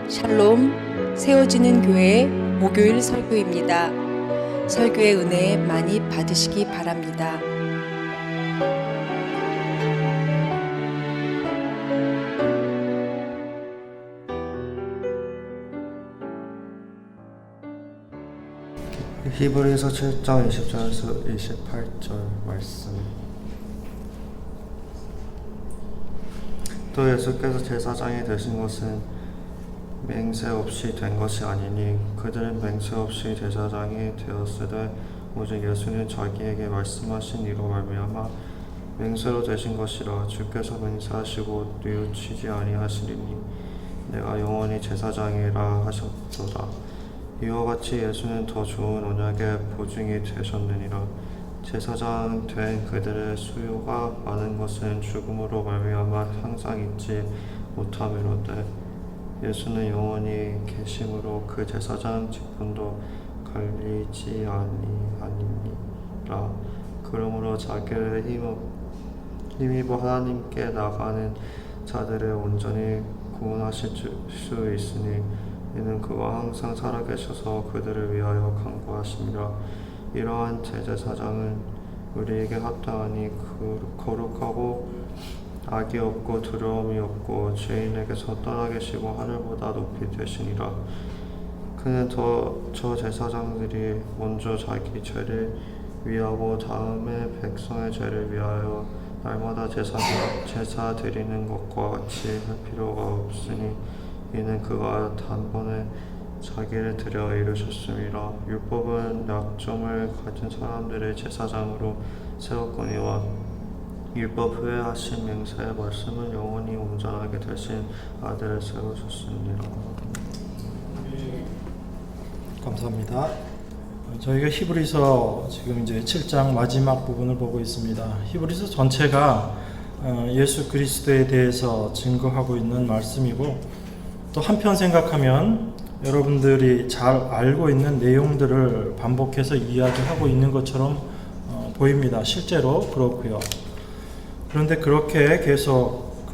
샬롬, 세워지는 교회 목요일 설교입니다. 설교의 은혜 많이 받으시기 바랍니다. 히브리서 7장 20절에서 28절 말씀. 또 예수께서 제사장이 되신 것은 맹세 없이 된 것이 아니니 그들은 맹세 없이 제사장이 되었으되 오직 예수는 자기에게 말씀하신 이로 말미암아 맹세로 되신 것이라. 주께서 맹세하시고 뉘우치지 아니하시리니 내가 영원히 제사장이라 하셨도다. 이와 같이 예수는 더 좋은 언약의 보증이 되셨느니라. 제사장 된 그들의 수요가 많은 것은 죽음으로 말미암아 항상 잊지 못함이로되 예수는 영원히 계심으로 그 제사장 직분도 갈리지 아니니라. 그러므로 자기를 힘입어 하나님께 나가는 자들을 온전히 구원하실 수 있으니 이는 그가 항상 살아계셔서 그들을 위하여 간구하심이라. 이러한 제사장은 우리에게 합당하니 거룩하고 악이 없고 두려움이 없고 죄인에게서 떠나 계시고 하늘보다 높이 되시니라. 그는 저 제사장들이 먼저 자기 죄를 위하고 다음에 백성의 죄를 위하여 날마다 제사 드리는 것과 같이 할 필요가 없으니 이는 그가 단번에 자기를 드려 이루셨음이라. 율법은 약점을 가진 사람들을 제사장으로 세웠거니와 율법 후에 하신 맹세의 말씀은 영원히 온전하게 되신 아들을 세우셨습니다. 감사합니다. 저희가 히브리서 지금 이제 7장 마지막 부분을 보고 있습니다. 히브리서 전체가 예수 그리스도에 대해서 증거하고 있는 말씀이고 또 한편 생각하면 여러분들이 잘 알고 있는 내용들을 반복해서 이야기하고 있는 것처럼 보입니다. 실제로 그렇고요. 그런데 그렇게 계속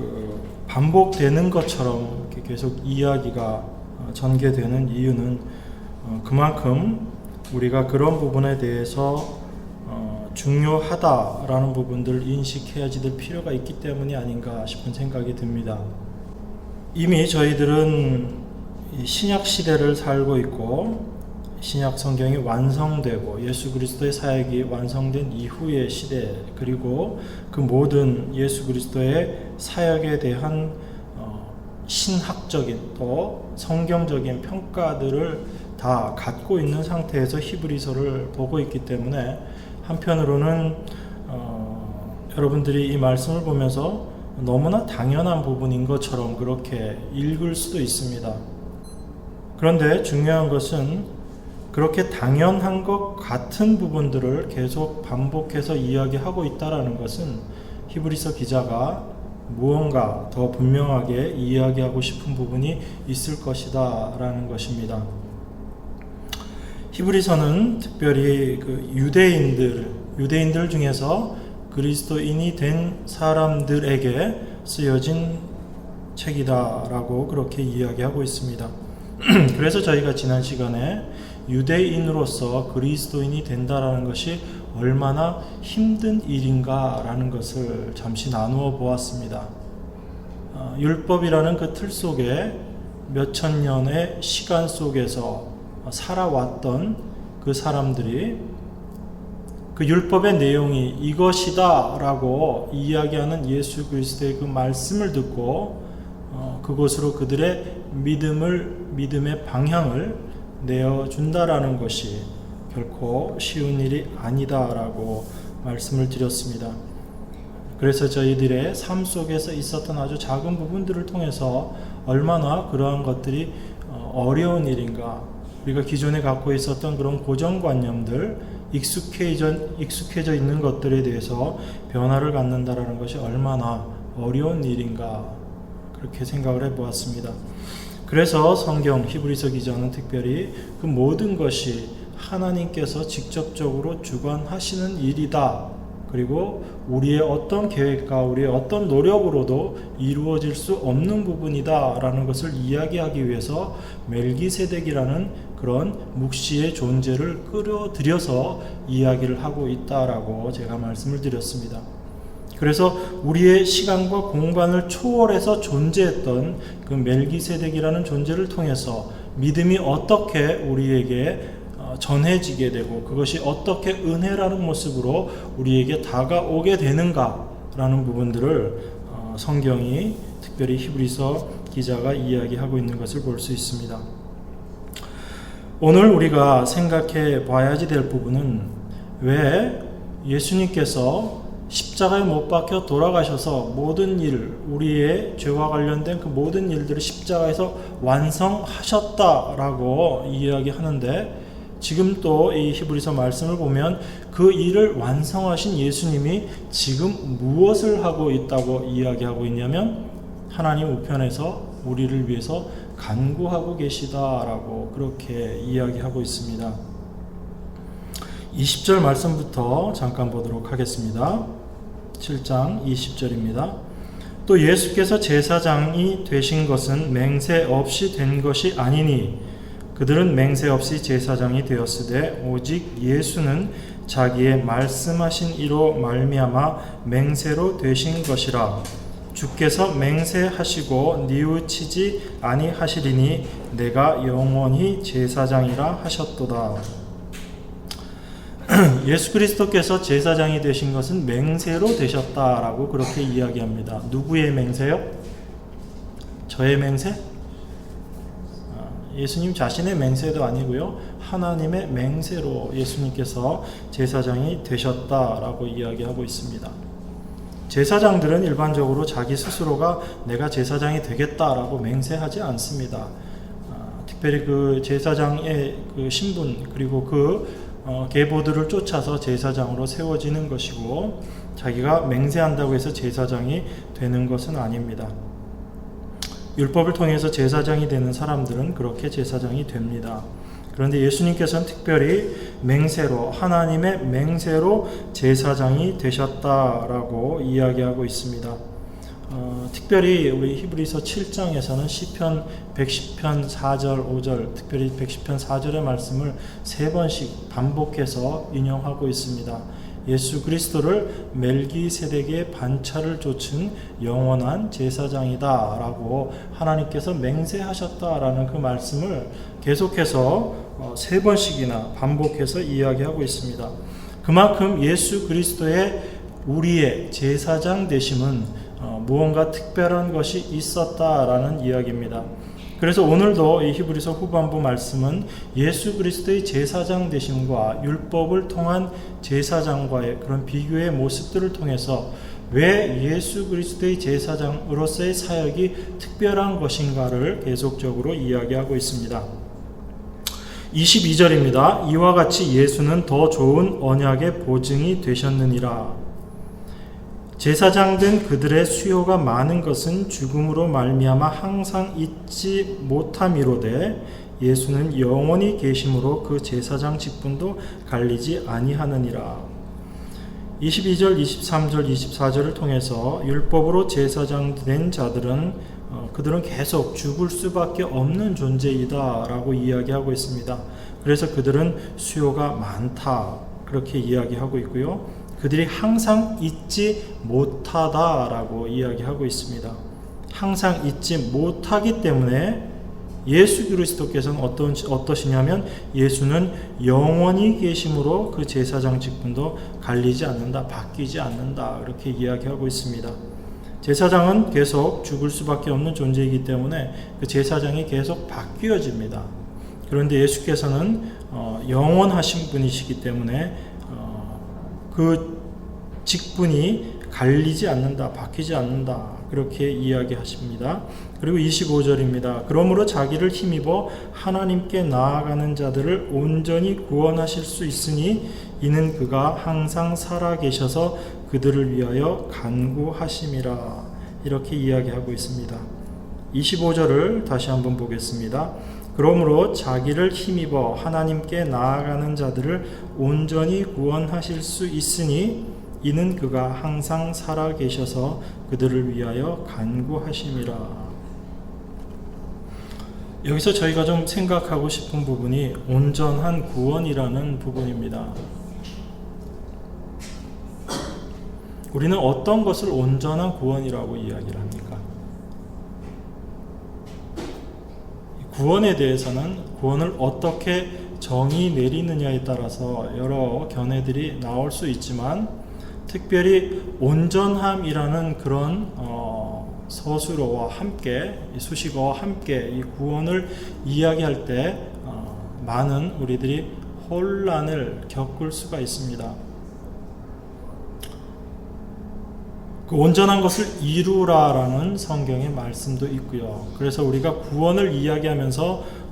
반복되는 것처럼 계속 이야기가 전개되는 이유는 그만큼 우리가 그런 부분에 대해서 중요하다라는 부분들을 인식해야 될 필요가 있기 때문이 아닌가 싶은 생각이 듭니다. 이미 저희들은 신약 시대를 살고 있고 신약 성경이 완성되고 예수 그리스도의 사역이 완성된 이후의 시대, 그리고 그 모든 예수 그리스도의 사역에 대한 신학적인 또 성경적인 평가들을 다 갖고 있는 상태에서 히브리서를 보고 있기 때문에 한편으로는 여러분들이 이 말씀을 보면서 너무나 당연한 부분인 것처럼 그렇게 읽을 수도 있습니다. 그런데 중요한 것은 그렇게 당연한 것 같은 부분들을 계속 반복해서 이야기하고 있다는 것은 히브리서 기자가 무언가 더 분명하게 이야기하고 싶은 부분이 있을 것이다 라는 것입니다. 히브리서는 특별히 유대인들 중에서 그리스도인이 된 사람들에게 쓰여진 책이다라고 그렇게 이야기하고 있습니다. 그래서 저희가 지난 시간에 유대인으로서 그리스도인이 된다라는 것이 얼마나 힘든 일인가라는 것을 잠시 나누어 보았습니다. 율법이라는 그 틀 속에 몇천 년의 시간 속에서 살아왔던 그 사람들이 그 율법의 내용이 이것이다 라고 이야기하는 예수 그리스도의 그 말씀을 듣고 그것으로 그들의 믿음의 방향을 내어준다라는 것이 결코 쉬운 일이 아니다라고 말씀을 드렸습니다. 그래서 저희들의 삶 속에서 있었던 아주 작은 부분들을 통해서 얼마나 그러한 것들이 어려운 일인가, 우리가 기존에 갖고 있었던 그런 고정관념들, 익숙해져 있는 것들에 대해서 변화를 갖는다라는 것이 얼마나 어려운 일인가 그렇게 생각을 해보았습니다. 그래서 성경 히브리서 기자는 특별히 그 모든 것이 하나님께서 직접적으로 주관하시는 일이다 그리고 우리의 어떤 계획과 우리의 어떤 노력으로도 이루어질 수 없는 부분이다라는 것을 이야기하기 위해서 멜기세덱이라는 그런 묵시의 존재를 끌어들여서 이야기를 하고 있다라고 제가 말씀을 드렸습니다. 그래서 우리의 시간과 공간을 초월해서 존재했던 그 멜기세덱이라는 존재를 통해서 믿음이 어떻게 우리에게 전해지게 되고 그것이 어떻게 은혜라는 모습으로 우리에게 다가오게 되는가라는 부분들을 성경이 특별히 히브리서 기자가 이야기하고 있는 것을 볼 수 있습니다. 오늘 우리가 생각해 봐야지 될 부분은 왜 예수님께서 십자가에 못 박혀 돌아가셔서 모든 일, 우리의 죄와 관련된 그 모든 일들을 십자가에서 완성하셨다라고 이야기하는데, 지금 또 이 히브리서 말씀을 보면 그 일을 완성하신 예수님이 지금 무엇을 하고 있다고 이야기하고 있냐면 하나님 우편에서 우리를 위해서 간구하고 계시다라고 그렇게 이야기하고 있습니다. 20절 말씀부터 잠깐 보도록 하겠습니다. 7장 20절입니다. 또 예수께서 제사장이 되신 것은 맹세 없이 된 것이 아니니 그들은 맹세 없이 제사장이 되었으되 오직 예수는 자기의 말씀하신 이로 말미암아 맹세로 되신 것이라. 주께서 맹세하시고 뉘우치지 아니하시리니 내가 영원히 제사장이라 하셨도다. 예수 그리스도께서 제사장이 되신 것은 맹세로 되셨다라고 그렇게 이야기합니다. 누구의 맹세요? 저의 맹세? 예수님 자신의 맹세도 아니고요, 하나님의 맹세로 예수님께서 제사장이 되셨다라고 이야기하고 있습니다. 제사장들은 일반적으로 자기 스스로가 내가 제사장이 되겠다라고 맹세하지 않습니다. 특별히 그 제사장의 그 신분 그리고 그 계보들을 쫓아서 제사장으로 세워지는 것이고, 자기가 맹세한다고 해서 제사장이 되는 것은 아닙니다. 율법을 통해서 제사장이 되는 사람들은 그렇게 제사장이 됩니다. 그런데 예수님께서는 특별히 맹세로, 하나님의 맹세로 제사장이 되셨다라고 이야기하고 있습니다. 특별히 우리 히브리서 7장에서는 시편 110편 4절 5절, 특별히 110편 4절의 말씀을 3번씩 반복해서 인용하고 있습니다. 예수 그리스도를 멜기세덱의 반차를 좇은 영원한 제사장이다 라고 하나님께서 맹세하셨다라는 그 말씀을 계속해서 3번씩이나 반복해서 이야기하고 있습니다. 그만큼 예수 그리스도의 우리의 제사장 되심은 무언가 특별한 것이 있었다라는 이야기입니다. 그래서 오늘도 이 히브리서 후반부 말씀은 예수 그리스도의 제사장 되심과 율법을 통한 제사장과의 그런 비교의 모습들을 통해서 왜 예수 그리스도의 제사장으로서의 사역이 특별한 것인가를 계속적으로 이야기하고 있습니다. 22절입니다. 이와 같이 예수는 더 좋은 언약의 보증이 되셨느니라. 제사장 된 그들의 수요가 많은 것은 죽음으로 말미암아 항상 잊지 못함이로되 예수는 영원히 계심으로 그 제사장 직분도 갈리지 아니하느니라. 22절, 23절, 24절을 통해서 율법으로 제사장 된 자들은 그들은 계속 죽을 수밖에 없는 존재이다 라고 이야기하고 있습니다. 그래서 그들은 수요가 많다 그렇게 이야기하고 있고요, 그들이 항상 잊지 못하다라고 이야기하고 있습니다. 항상 잊지 못하기 때문에 예수 그리스도께서는 어떠시냐면 예수는 영원히 계심으로 그 제사장 직분도 갈리지 않는다, 바뀌지 않는다 그렇게 이야기하고 있습니다. 제사장은 계속 죽을 수밖에 없는 존재이기 때문에 그 제사장이 계속 바뀌어집니다. 그런데 예수께서는 영원하신 분이시기 때문에 그 직분이 갈리지 않는다, 바뀌지 않는다 그렇게 이야기하십니다. 그리고 25절입니다. 그러므로 자기를 힘입어 하나님께 나아가는 자들을 온전히 구원하실 수 있으니 이는 그가 항상 살아계셔서 그들을 위하여 간구하심이라. 이렇게 이야기하고 있습니다. 25절을 다시 한번 보겠습니다. 그러므로 자기를 힘입어 하나님께 나아가는 자들을 온전히 구원하실 수 있으니 이는 그가 항상 살아 계셔서 그들을 위하여 간구하심이라. 여기서 저희가 좀 생각하고 싶은 부분이 온전한 구원이라는 부분입니다. 우리는 어떤 것을 온전한 구원이라고 이야기를 합니까? 구원에 대해서는 구원을 어떻게 정의 내리느냐에 따라서 여러 견해들이 나올 수 있지만, 특별히 온전함이라는 그런 서술어와 함께, 수식어와 함께 이 구원을 이야기할 때 많은 우리들이 혼란을 겪을 수가 있습니다. 그 온전한 것을 이루라라는 성경의 말씀도 있고요. 그래서 우리가 구원을 이야기하면서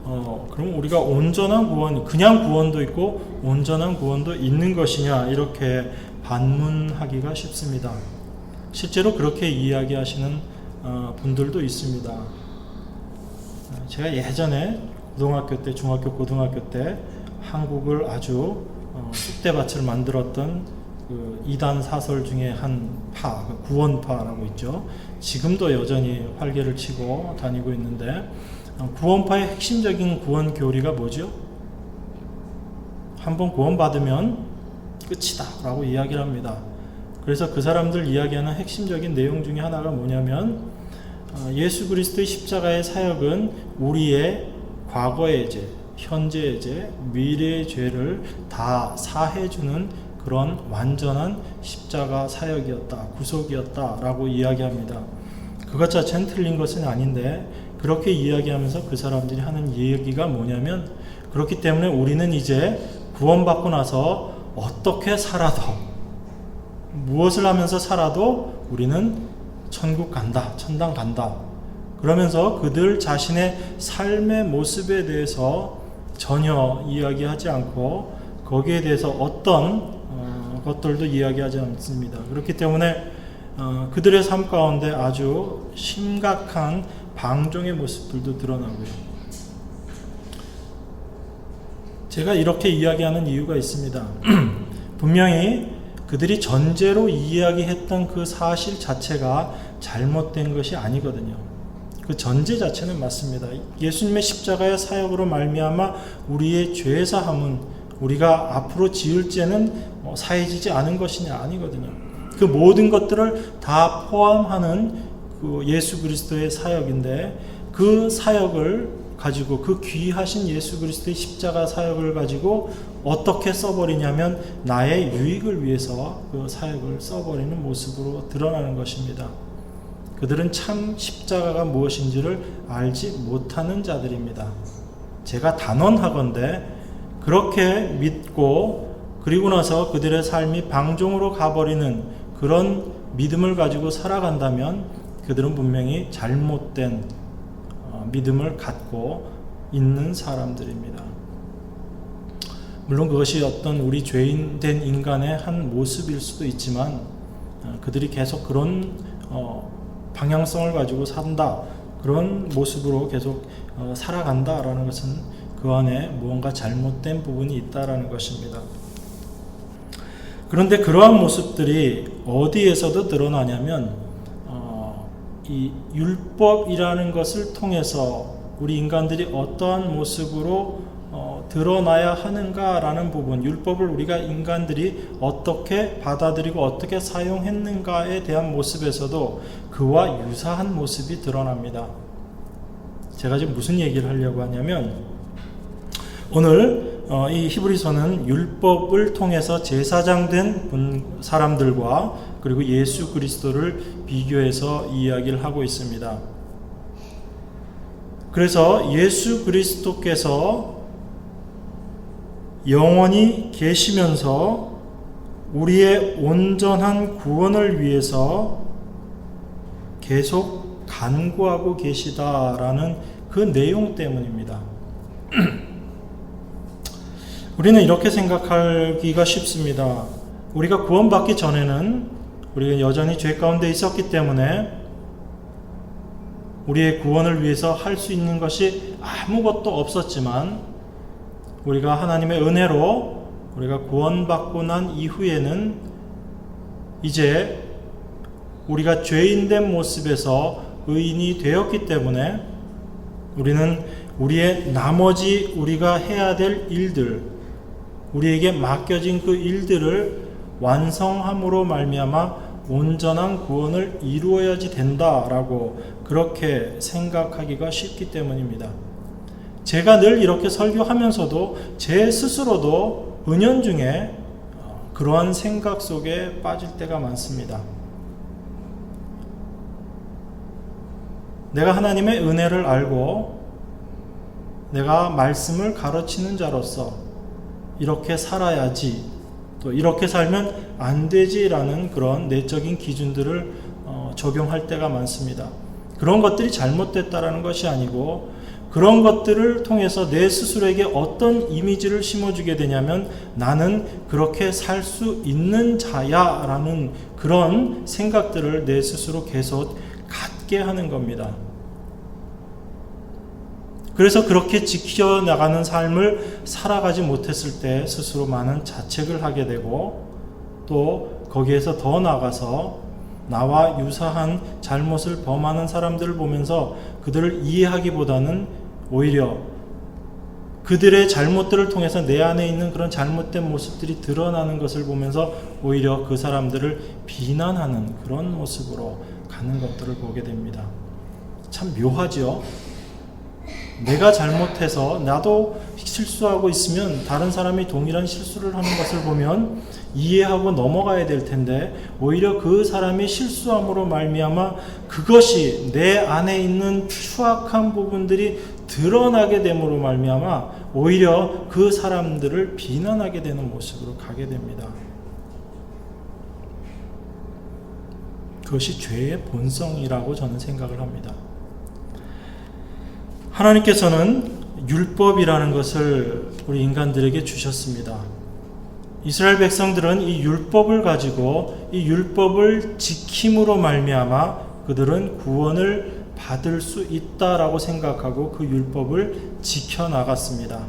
그럼 우리가 온전한 구원, 그냥 구원도 있고 온전한 구원도 있는 것이냐, 이렇게 반문하기가 쉽습니다. 실제로 그렇게 이야기하시는 분들도 있습니다. 제가 예전에 고등학교 때, 중학교 고등학교 때 한국을 아주 쑥대밭을 만들었던 그 이단 사설 중에 한 파, 구원파라고 있죠. 지금도 여전히 활개를 치고 다니고 있는데, 구원파의 핵심적인 구원 교리가 뭐죠? 한번 구원받으면 끝이다 라고 이야기를 합니다. 그래서 그 사람들 이야기하는 핵심적인 내용 중에 하나가 뭐냐면, 예수 그리스도의 십자가의 사역은 우리의 과거의 죄, 현재의 죄, 미래의 죄를 다 사해주는 그런 완전한 십자가 사역이었다, 구속이었다 라고 이야기합니다. 그것 자체는 틀린 것은 아닌데, 그렇게 이야기하면서 그 사람들이 하는 얘기가 뭐냐면, 그렇기 때문에 우리는 이제 구원받고 나서 어떻게 살아도, 무엇을 하면서 살아도 우리는 천국 간다, 천당 간다, 그러면서 그들 자신의 삶의 모습에 대해서 전혀 이야기하지 않고 거기에 대해서 어떤 것들도 이야기하지 않습니다. 그렇기 때문에 그들의 삶 가운데 아주 심각한 방종의 모습들도 드러나고요. 제가 이렇게 이야기하는 이유가 있습니다. 분명히 그들이 전제로 이야기했던 그 사실 자체가 잘못된 것이 아니거든요. 그 전제 자체는 맞습니다. 예수님의 십자가의 사역으로 말미암아 우리의 죄사함은, 우리가 앞으로 지을 죄는 사해지지 않은 것이냐, 아니거든요. 그 모든 것들을 다 포함하는 그 예수 그리스도의 사역인데, 그 사역을 가지고, 그 귀하신 예수 그리스도의 십자가 사역을 가지고 어떻게 써버리냐면 나의 유익을 위해서 그 사역을 써버리는 모습으로 드러나는 것입니다. 그들은 참 십자가가 무엇인지를 알지 못하는 자들입니다. 제가 단언하건대 그렇게 믿고 그리고 나서 그들의 삶이 방종으로 가버리는 그런 믿음을 가지고 살아간다면 그들은 분명히 잘못된 믿음을 갖고 있는 사람들입니다. 물론 그것이 어떤 우리 죄인된 인간의 한 모습일 수도 있지만, 그들이 계속 그런 방향성을 가지고 산다, 그런 모습으로 계속 살아간다라는 것은 그 안에 무언가 잘못된 부분이 있다라는 것입니다. 그런데 그러한 모습들이 어디에서도 드러나냐면, 이 율법이라는 것을 통해서 우리 인간들이 어떠한 모습으로 드러나야 하는가라는 부분, 율법을 우리가 인간들이 어떻게 받아들이고 어떻게 사용했는가에 대한 모습에서도 그와 유사한 모습이 드러납니다. 제가 지금 무슨 얘기를 하려고 하냐면, 오늘 이 히브리서는 율법을 통해서 제사장 된 사람들과 그리고 예수 그리스도를 비교해서 이야기를 하고 있습니다. 그래서 예수 그리스도께서 영원히 계시면서 우리의 온전한 구원을 위해서 계속 간구하고 계시다라는 그 내용 때문입니다. 우리는 이렇게 생각하기가 쉽습니다. 우리가 구원받기 전에는 우리가 여전히 죄 가운데 있었기 때문에 우리의 구원을 위해서 할 수 있는 것이 아무것도 없었지만, 우리가 하나님의 은혜로 우리가 구원받고 난 이후에는 이제 우리가 죄인된 모습에서 의인이 되었기 때문에 우리는 우리의 나머지 우리가 해야 될 일들, 우리에게 맡겨진 그 일들을 완성함으로 말미암아 온전한 구원을 이루어야지 된다라고 그렇게 생각하기가 쉽기 때문입니다. 제가 늘 이렇게 설교하면서도 제 스스로도 은연중에 그러한 생각 속에 빠질 때가 많습니다. 내가 하나님의 은혜를 알고 내가 말씀을 가르치는 자로서 이렇게 살아야지, 또 이렇게 살면 안 되지라는 그런 내적인 기준들을 적용할 때가 많습니다. 그런 것들이 잘못됐다라는 것이 아니고 그런 것들을 통해서 내 스스로에게 어떤 이미지를 심어주게 되냐면 나는 그렇게 살 수 있는 자야 라는 그런 생각들을 내 스스로 계속 갖게 하는 겁니다. 그래서 그렇게 지켜나가는 삶을 살아가지 못했을 때 스스로 많은 자책을 하게 되고 또 거기에서 더 나아가서 나와 유사한 잘못을 범하는 사람들을 보면서 그들을 이해하기보다는 오히려 그들의 잘못들을 통해서 내 안에 있는 그런 잘못된 모습들이 드러나는 것을 보면서 오히려 그 사람들을 비난하는 그런 모습으로 가는 것들을 보게 됩니다. 참 묘하죠? 내가 잘못해서 나도 실수하고 있으면 다른 사람이 동일한 실수를 하는 것을 보면 이해하고 넘어가야 될 텐데 오히려 그 사람이 실수함으로 말미암아 그것이 내 안에 있는 추악한 부분들이 드러나게 됨으로 말미암아 오히려 그 사람들을 비난하게 되는 모습으로 가게 됩니다. 그것이 죄의 본성이라고 저는 생각을 합니다. 하나님께서는 율법이라는 것을 우리 인간들에게 주셨습니다. 이스라엘 백성들은 이 율법을 가지고 이 율법을 지킴으로 말미암아 그들은 구원을 받을 수 있다라고 생각하고 그 율법을 지켜나갔습니다.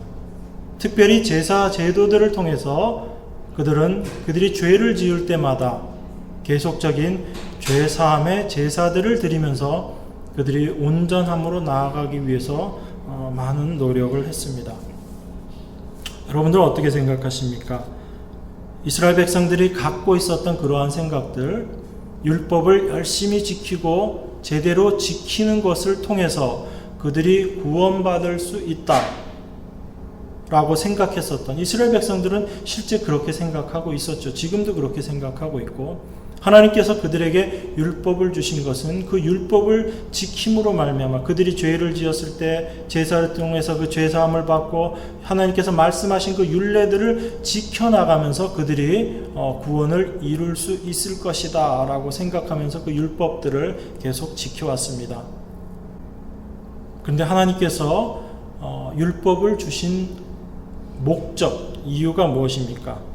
특별히 제사 제도들을 통해서 그들이 죄를 지을 때마다 계속적인 죄사함의 제사들을 드리면서 그들이 온전함으로 나아가기 위해서 많은 노력을 했습니다. 여러분들은 어떻게 생각하십니까? 이스라엘 백성들이 갖고 있었던 그러한 생각들, 율법을 열심히 지키고 제대로 지키는 것을 통해서 그들이 구원받을 수 있다 라고 생각했었던 이스라엘 백성들은 실제 그렇게 생각하고 있었죠. 지금도 그렇게 생각하고 있고 하나님께서 그들에게 율법을 주신 것은 그 율법을 지킴으로 말미암아 그들이 죄를 지었을 때 제사를 통해서 그 죄사함을 받고 하나님께서 말씀하신 그 율례들을 지켜나가면서 그들이 구원을 이룰 수 있을 것이다 라고 생각하면서 그 율법들을 계속 지켜왔습니다. 그런데 하나님께서 율법을 주신 목적, 이유가 무엇입니까?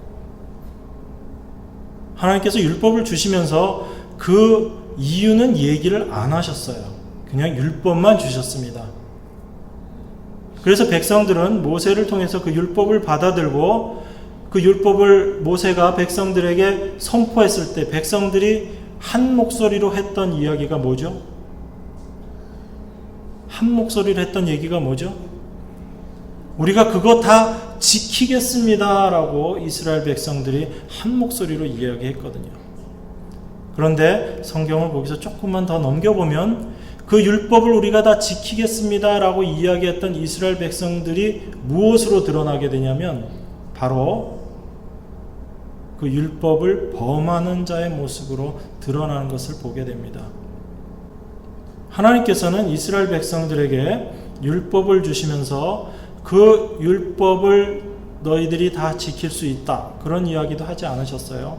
하나님께서 율법을 주시면서 그 이유는 얘기를 안 하셨어요. 그냥 율법만 주셨습니다. 그래서 백성들은 모세를 통해서 그 율법을 받아들고 그 율법을 모세가 백성들에게 선포했을 때 백성들이 한 목소리로 했던 이야기가 뭐죠? 한 목소리로 했던 얘기가 뭐죠? 우리가 그거 다 지키겠습니다 라고 이스라엘 백성들이 한 목소리로 이야기했거든요. 그런데 성경을 거기서 조금만 더 넘겨보면 그 율법을 우리가 다 지키겠습니다 라고 이야기했던 이스라엘 백성들이 무엇으로 드러나게 되냐면 바로 그 율법을 범하는 자의 모습으로 드러나는 것을 보게 됩니다. 하나님께서는 이스라엘 백성들에게 율법을 주시면서 그 율법을 너희들이 다 지킬 수 있다 그런 이야기도 하지 않으셨어요.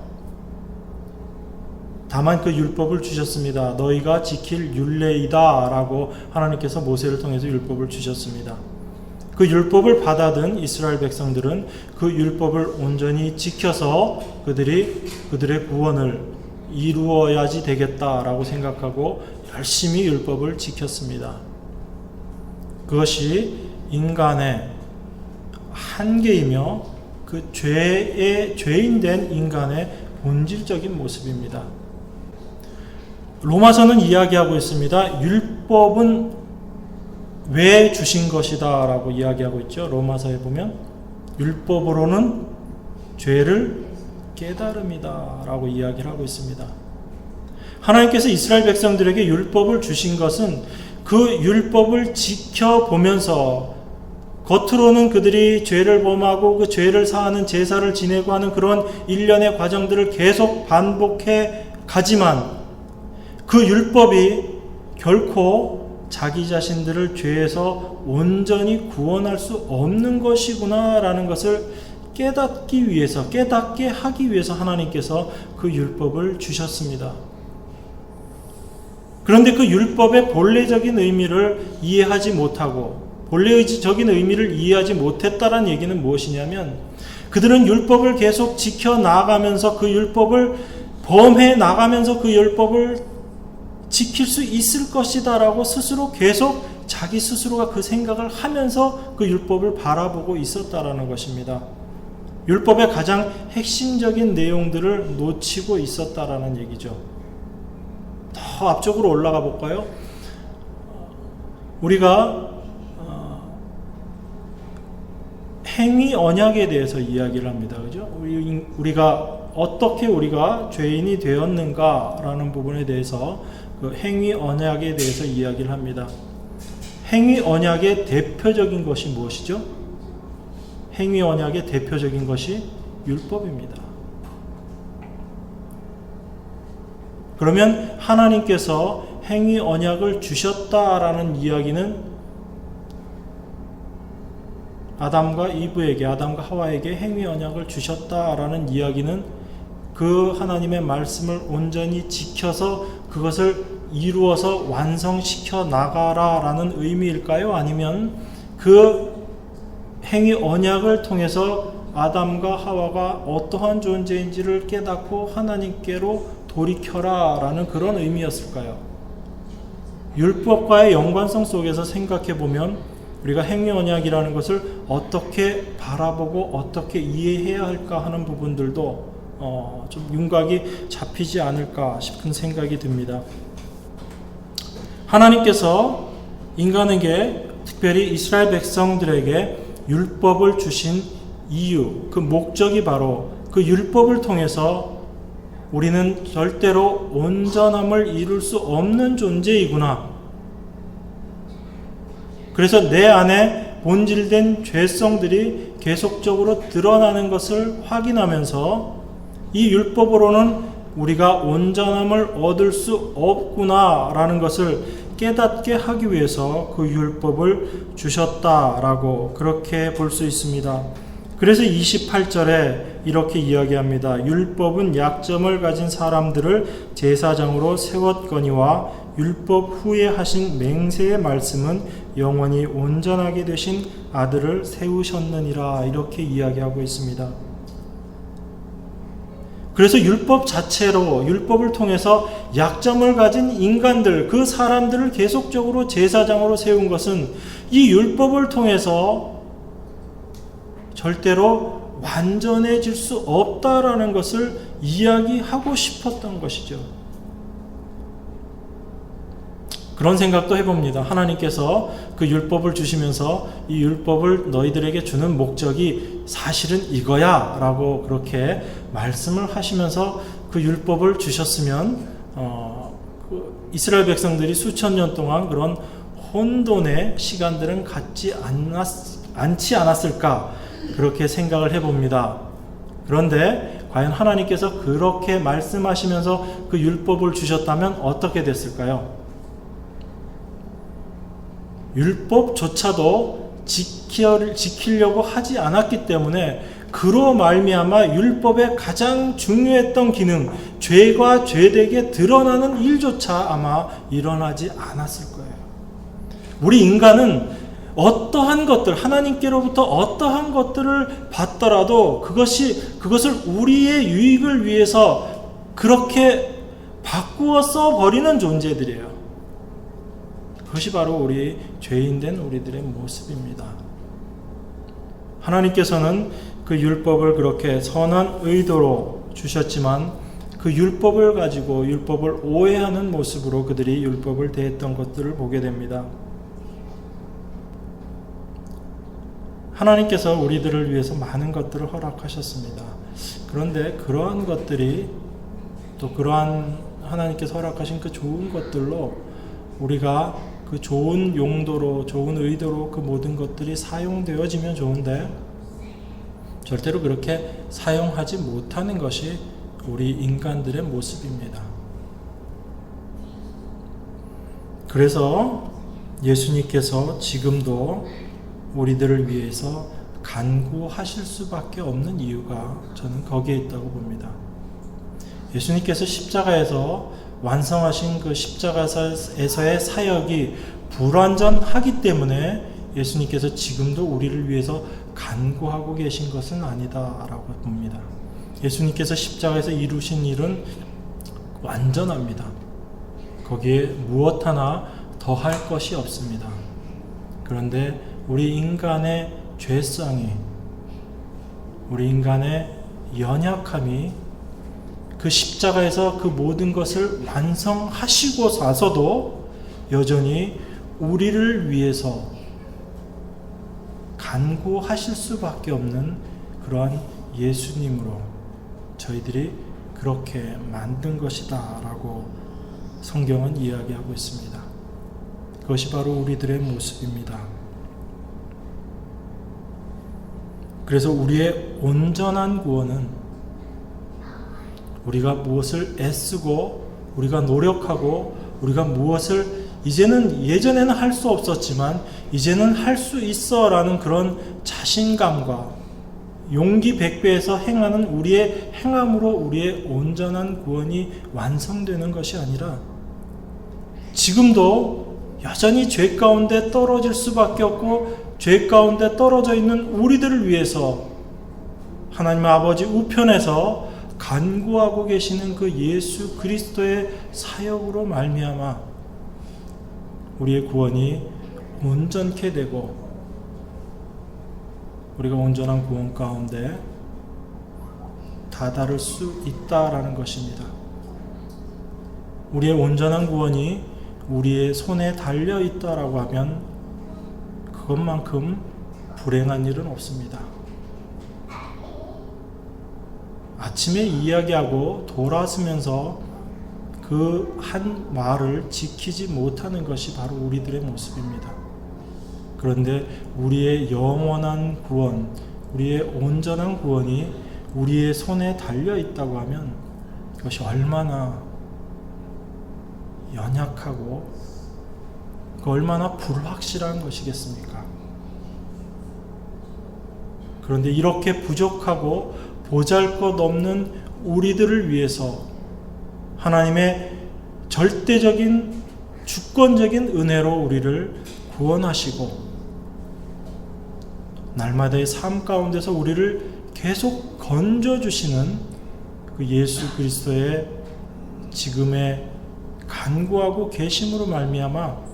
다만 그 율법을 주셨습니다. 너희가 지킬 율례이다 라고 하나님께서 모세를 통해서 율법을 주셨습니다. 그 율법을 받아든 이스라엘 백성들은 그 율법을 온전히 지켜서 그들의 구원을 이루어야지 되겠다라고 생각하고 열심히 율법을 지켰습니다. 그것이 인간의 한계이며 그 죄인된 인간의 본질적인 모습입니다. 로마서는 이야기하고 있습니다. 율법은 왜 주신 것이다 라고 이야기하고 있죠. 로마서에 보면 율법으로는 죄를 깨달음이다 라고 이야기를 하고 있습니다. 하나님께서 이스라엘 백성들에게 율법을 주신 것은 그 율법을 지켜보면서 겉으로는 그들이 죄를 범하고 그 죄를 사하는 제사를 지내고 하는 그런 일련의 과정들을 계속 반복해 가지만 그 율법이 결코 자기 자신들을 죄에서 온전히 구원할 수 없는 것이구나라는 것을 깨닫게 하기 위해서 하나님께서 그 율법을 주셨습니다. 그런데 그 율법의 본래적인 의미를 이해하지 못하고 본래적인 의미를 이해하지 못했다는 얘기는 무엇이냐면 그들은 율법을 계속 지켜나가면서 그 율법을 범해 나가면서 그 율법을 지킬 수 있을 것이다 라고 스스로 계속 자기 스스로가 그 생각을 하면서 그 율법을 바라보고 있었다라는 것입니다. 율법의 가장 핵심적인 내용들을 놓치고 있었다라는 얘기죠. 더 앞쪽으로 올라가 볼까요? 우리가 행위 언약에 대해서 이야기를 합니다. 그죠? 우리가 어떻게 우리가 죄인이 되었는가라는 부분에 대해서 그 행위 언약에 대해서 이야기를 합니다. 행위 언약의 대표적인 것이 무엇이죠? 행위 언약의 대표적인 것이 율법입니다. 그러면 하나님께서 행위 언약을 주셨다라는 이야기는 아담과 하와에게 행위 언약을 주셨다라는 이야기는 그 하나님의 말씀을 온전히 지켜서 그것을 이루어서 완성시켜 나가라라는 의미일까요? 아니면 그 행위 언약을 통해서 아담과 하와가 어떠한 존재인지를 깨닫고 하나님께로 돌이켜라라는 그런 의미였을까요? 율법과의 연관성 속에서 생각해 보면 우리가 행위 언약이라는 것을 어떻게 바라보고 어떻게 이해해야 할까 하는 부분들도 좀 윤곽이 잡히지 않을까 싶은 생각이 듭니다. 하나님께서 인간에게 특별히 이스라엘 백성들에게 율법을 주신 이유, 그 목적이 바로 그 율법을 통해서 우리는 절대로 온전함을 이룰 수 없는 존재이구나. 그래서 내 안에 본질된 죄성들이 계속적으로 드러나는 것을 확인하면서 이 율법으로는 우리가 온전함을 얻을 수 없구나라는 것을 깨닫게 하기 위해서 그 율법을 주셨다라고 그렇게 볼 수 있습니다. 그래서 28절에 이렇게 이야기합니다. 율법은 약점을 가진 사람들을 제사장으로 세웠거니와 율법 후에 하신 맹세의 말씀은 영원히 온전하게 되신 아들을 세우셨느니라 이렇게 이야기하고 있습니다. 그래서 율법 자체로 율법을 통해서 약점을 가진 인간들 그 사람들을 계속적으로 제사장으로 세운 것은 이 율법을 통해서 절대로 완전해질 수 없다라는 것을 이야기하고 싶었던 것이죠. 그런 생각도 해봅니다. 하나님께서 그 율법을 주시면서 이 율법을 너희들에게 주는 목적이 사실은 이거야 라고 그렇게 말씀을 하시면서 그 율법을 주셨으면 이스라엘 백성들이 수천 년 동안 그런 혼돈의 시간들은 갖지 않지 않았을까 그렇게 생각을 해봅니다. 그런데 과연 하나님께서 그렇게 말씀하시면서 그 율법을 주셨다면 어떻게 됐을까요? 율법조차도 지키려고 하지 않았기 때문에 그로 말미암아 율법의 가장 중요했던 기능, 죄가 죄되게 드러나는 일조차 아마 일어나지 않았을 거예요. 우리 인간은 어떠한 것들, 하나님께로부터 어떠한 것들을 받더라도 그것을 우리의 유익을 위해서 그렇게 바꾸어 써버리는 존재들이에요. 그것이 바로 우리 죄인된 우리들의 모습입니다. 하나님께서는 그 율법을 그렇게 선한 의도로 주셨지만 그 율법을 가지고 율법을 오해하는 모습으로 그들이 율법을 대했던 것들을 보게 됩니다. 하나님께서 우리들을 위해서 많은 것들을 허락하셨습니다. 그런데 그러한 것들이 또 그러한 하나님께서 허락하신 그 좋은 것들로 우리가 그 좋은 용도로 좋은 의도로 그 모든 것들이 사용되어지면 좋은데 절대로 그렇게 사용하지 못하는 것이 우리 인간들의 모습입니다. 그래서 예수님께서 지금도 우리들을 위해서 간구하실 수밖에 없는 이유가 저는 거기에 있다고 봅니다. 예수님께서 십자가에서 완성하신 그 십자가에서의 사역이 불완전하기 때문에 예수님께서 지금도 우리를 위해서 간구하고 계신 것은 아니다라고 봅니다. 예수님께서 십자가에서 이루신 일은 완전합니다. 거기에 무엇 하나 더할 것이 없습니다. 그런데 우리 인간의 죄성이, 우리 인간의 연약함이 그 십자가에서 그 모든 것을 완성하시고 나서도 여전히 우리를 위해서 간구하실 수밖에 없는 그러한 예수님으로 저희들이 그렇게 만든 것이다 라고 성경은 이야기하고 있습니다. 그것이 바로 우리들의 모습입니다. 그래서 우리의 온전한 구원은 우리가 무엇을 애쓰고 우리가 노력하고 우리가 무엇을 예전에는 할 수 없었지만 이제는 할 수 있어 라는 그런 자신감과 용기 100배에서 행하는 우리의 행함으로 우리의 온전한 구원이 완성되는 것이 아니라 지금도 여전히 죄 가운데 떨어질 수밖에 없고 죄 가운데 떨어져 있는 우리들을 위해서 하나님 아버지 우편에서 간구하고 계시는 그 예수 그리스도의 사역으로 말미암아 우리의 구원이 온전케 되고 우리가 온전한 구원 가운데 다다를 수 있다라는 것입니다. 우리의 온전한 구원이 우리의 손에 달려 있다라고 하면 그것만큼 불행한 일은 없습니다. 아침에 이야기하고 돌아서면서 그 한 말을 지키지 못하는 것이 바로 우리들의 모습입니다. 그런데 우리의 영원한 구원, 우리의 온전한 구원이 우리의 손에 달려 있다고 하면 그것이 얼마나 연약하고 얼마나 불확실한 것이겠습니까? 그런데 이렇게 부족하고 보잘것없는 우리들을 위해서 하나님의 절대적인 주권적인 은혜로 우리를 구원하시고 날마다의 삶 가운데서 우리를 계속 건져주시는 그 예수 그리스도의 지금의 간구하고 계심으로 말미암아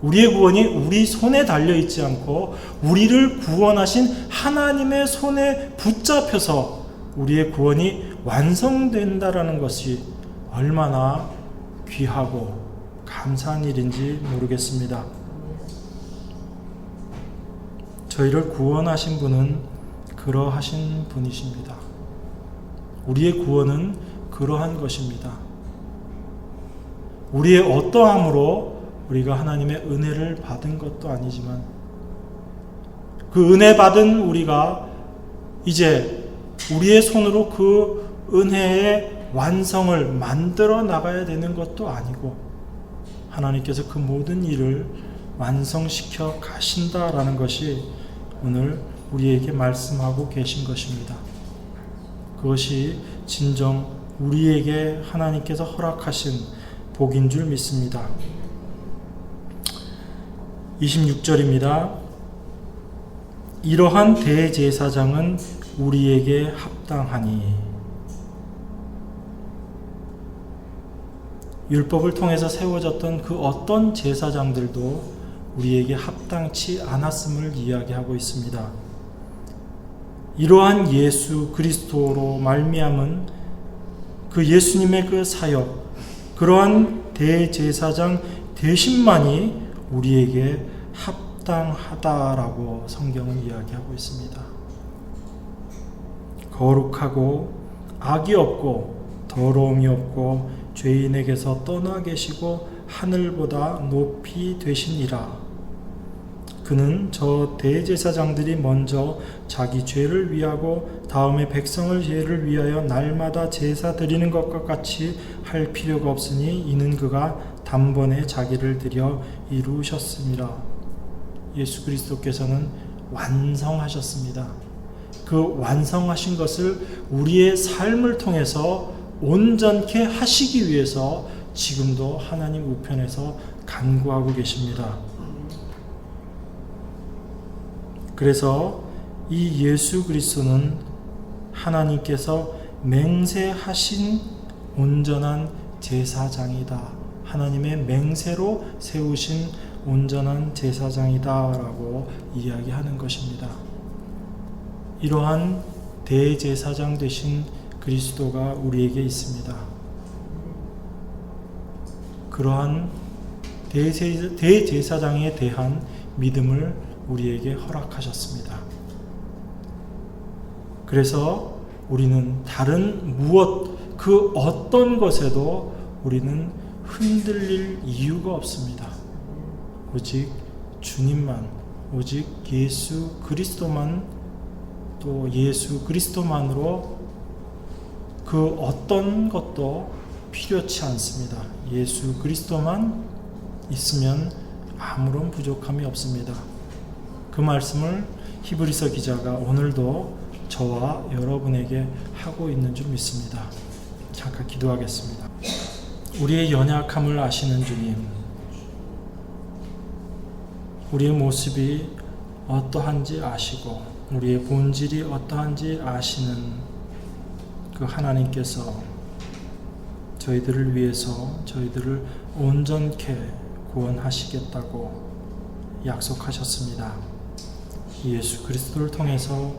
우리의 구원이 우리 손에 달려있지 않고 우리를 구원하신 하나님의 손에 붙잡혀서 우리의 구원이 완성된다라는 것이 얼마나 귀하고 감사한 일인지 모르겠습니다. 저희를 구원하신 분은 그러하신 분이십니다. 우리의 구원은 그러한 것입니다. 우리의 어떠함으로 우리가 하나님의 은혜를 받은 것도 아니지만 그 은혜 받은 우리가 이제 우리의 손으로 그 은혜의 완성을 만들어 나가야 되는 것도 아니고 하나님께서 그 모든 일을 완성시켜 가신다라는 것이 오늘 우리에게 말씀하고 계신 것입니다. 그것이 진정 우리에게 하나님께서 허락하신 복인 줄 믿습니다. 26절입니다. 이러한 대제사장은 우리에게 합당하니 율법을 통해서 세워졌던 그 어떤 제사장들도 우리에게 합당치 않았음을 이야기하고 있습니다. 이러한 예수 그리스도로 말미암은 그 예수님의 그 사역, 그러한 대제사장 대신만이 우리에게 합당하다라고 성경은 이야기하고 있습니다. 거룩하고 악이 없고 더러움이 없고 죄인에게서 떠나 계시고 하늘보다 높이 되시니라. 그는 저 대제사장들이 먼저 자기 죄를 위하고 다음에 백성을 죄를 위하여 날마다 제사 드리는 것과 같이 할 필요가 없으니 이는 그가 단번에 자기를 드려 이루셨습니다. 예수 그리스도께서는 완성하셨습니다. 그 완성하신 것을 우리의 삶을 통해서 온전케 하시기 위해서 지금도 하나님 우편에서 간구하고 계십니다. 그래서 이 예수 그리스도는 하나님께서 맹세하신 온전한 제사장이다. 하나님의 맹세로 세우신 온전한 제사장이다 라고 이야기하는 것입니다. 이러한 대제사장 되신 그리스도가 우리에게 있습니다. 그러한 대제사장에 대한 믿음을 우리에게 허락하셨습니다. 그래서 우리는 다른 무엇, 그 어떤 것에도 우리는 흔들릴 이유가 없습니다. 오직 주님만, 오직 예수 그리스도만, 또 예수 그리스도만으로 그 어떤 것도 필요치 않습니다. 예수 그리스도만 있으면 아무런 부족함이 없습니다. 그 말씀을 히브리서 기자가 오늘도 저와 여러분에게 하고 있는 줄 믿습니다. 잠깐 기도하겠습니다. 우리의 연약함을 아시는 주님, 우리의 모습이 어떠한지 아시고 우리의 본질이 어떠한지 아시는 그 하나님께서 저희들을 위해서 저희들을 온전케 구원하시겠다고 약속하셨습니다. 예수 그리스도를 통해서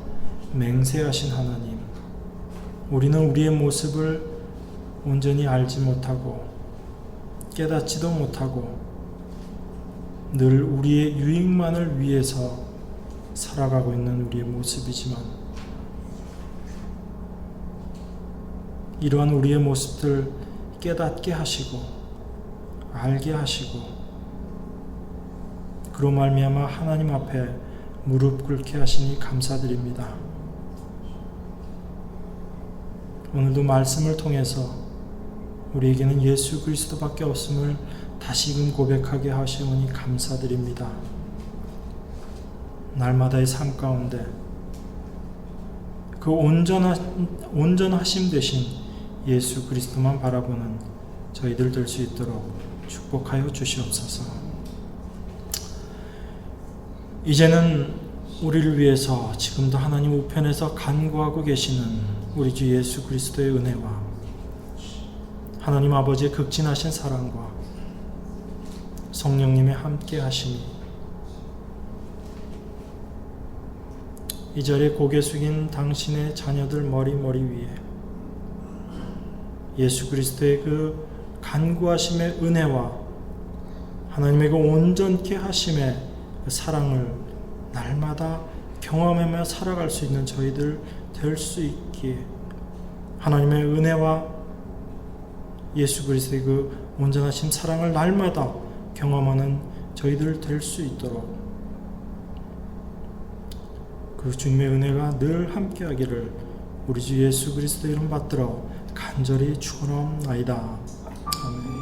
맹세하신 하나님, 우리는 우리의 모습을 온전히 알지 못하고 깨닫지도 못하고 늘 우리의 유익만을 위해서 살아가고 있는 우리의 모습이지만 이러한 우리의 모습들 깨닫게 하시고 알게 하시고 그로 말미암아 하나님 앞에 무릎 꿇게 하시니 감사드립니다. 오늘도 말씀을 통해서 우리에게는 예수 그리스도밖에 없음을 다시금 고백하게 하시오니 감사드립니다. 날마다의 삶 가운데 그 온전하심 되신 예수 그리스도만 바라보는 저희들 될 수 있도록 축복하여 주시옵소서. 이제는 우리를 위해서 지금도 하나님 우편에서 간구하고 계시는 우리 주 예수 그리스도의 은혜와 하나님 아버지의 극진하신 사랑과 성령님의 함께 하심이 이 자리에 고개 숙인 당신의 자녀들 머리 위에 예수 그리스도의 그 간구하심의 은혜와 하나님의 그 온전케 하심의 그 사랑을 날마다 경험하며 살아갈 수 있는 저희들 될 수 있기에 하나님의 은혜와 예수 그리스도의 그 온전하신 사랑을 날마다 경험하는 저희들 될 수 있도록 그 주님의 은혜가 늘 함께하기를 우리 주 예수 그리스도 이름 받들어 간절히 축원하옵나이다. 아멘.